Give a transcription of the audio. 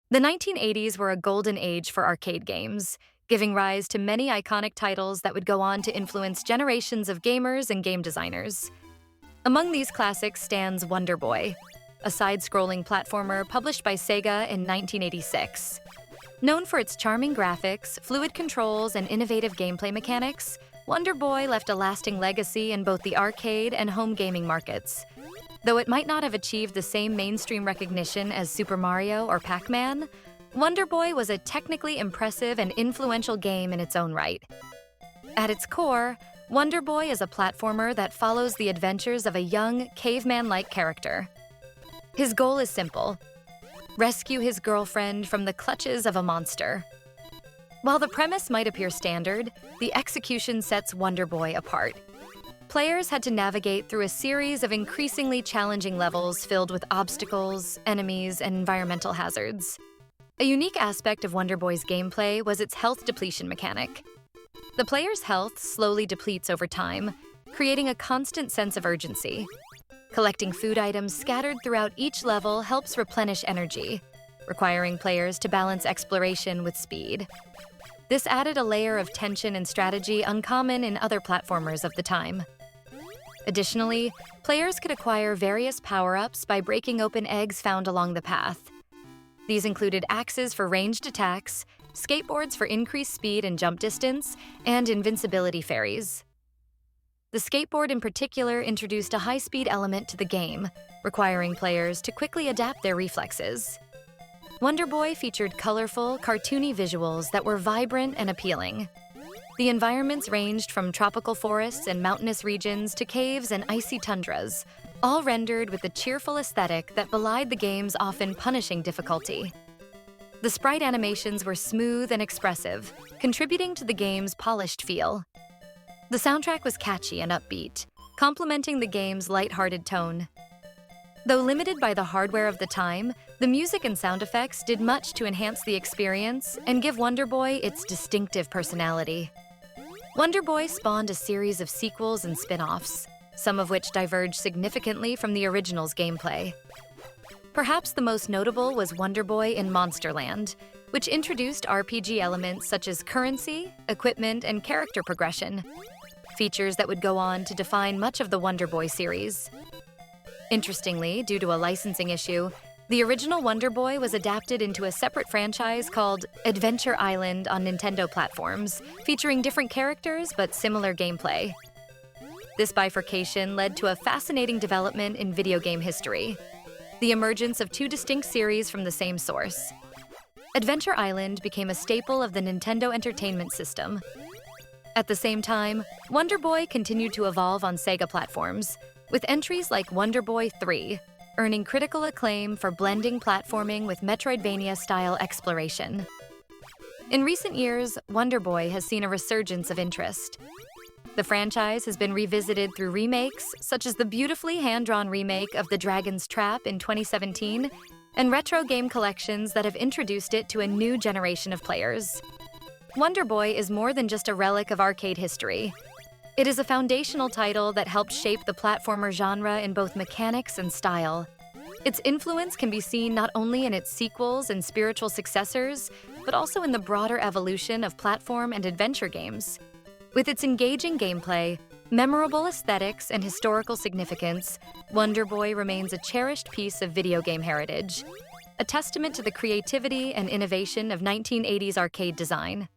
The 1980s were a golden age for arcade games, giving rise to many iconic titles that would go on to influence generations of gamers and game designers. Among these classics stands Wonder Boy, a side-scrolling platformer published by Sega in 1986. Known for its charming graphics, fluid controls, and innovative gameplay mechanics, Wonder Boy left a lasting legacy in both the arcade and home gaming markets. Though it might not have achieved the same mainstream recognition as Super Mario or Pac-Man, Wonder Boy was a technically impressive and influential game in its own right. At its core, Wonder Boy is a platformer that follows the adventures of a young, caveman-like character. His goal is simple: rescue his girlfriend from the clutches of a monster. While the premise might appear standard, the execution sets Wonder Boy apart. Players had to navigate through a series of increasingly challenging levels filled with obstacles, enemies, and environmental hazards. A unique aspect of Wonder Boy's gameplay was its health depletion mechanic. The player's health slowly depletes over time, creating a constant sense of urgency. Collecting food items scattered throughout each level helps replenish energy, requiring players to balance exploration with speed. This added a layer of tension and strategy uncommon in other platformers of the time. Additionally, players could acquire various power-ups by breaking open eggs found along the path. These included axes for ranged attacks, skateboards for increased speed and jump distance, and invincibility fairies. The skateboard in particular introduced a high-speed element to the game, requiring players to quickly adapt their reflexes. Wonder Boy featured colorful, cartoony visuals that were vibrant and appealing. The environments ranged from tropical forests and mountainous regions to caves and icy tundras, all rendered with the cheerful aesthetic that belied the game's often punishing difficulty. The sprite animations were smooth and expressive, contributing to the game's polished feel. The soundtrack was catchy and upbeat, complementing the game's lighthearted tone. Though limited by the hardware of the time, the music and sound effects did much to enhance the experience and give Wonder Boy its distinctive personality. Wonder Boy spawned a series of sequels and spin-offs, some of which diverged significantly from the original's gameplay. Perhaps the most notable was Wonder Boy in Monsterland, which introduced RPG elements such as currency, equipment, and character progression, features that would go on to define much of the Wonder Boy series. Interestingly, due to a licensing issue, the original Wonder Boy was adapted into a separate franchise called Adventure Island on Nintendo platforms, featuring different characters but similar gameplay. This bifurcation led to a fascinating development in video game history: the emergence of two distinct series from the same source. Adventure Island became a staple of the Nintendo Entertainment System. At the same time, Wonder Boy continued to evolve on Sega platforms, with entries like Wonder Boy 3, earning critical acclaim for blending platforming with Metroidvania-style exploration. In recent years, Wonder Boy has seen a resurgence of interest. The franchise has been revisited through remakes, such as the beautifully hand-drawn remake of The Dragon's Trap in 2017, and retro game collections that have introduced it to a new generation of players. Wonder Boy is more than just a relic of arcade history. It is a foundational title that helped shape the platformer genre in both mechanics and style. Its influence can be seen not only in its sequels and spiritual successors, but also in the broader evolution of platform and adventure games. With its engaging gameplay, memorable aesthetics, and historical significance, Wonder Boy remains a cherished piece of video game heritage, a testament to the creativity and innovation of 1980s arcade design.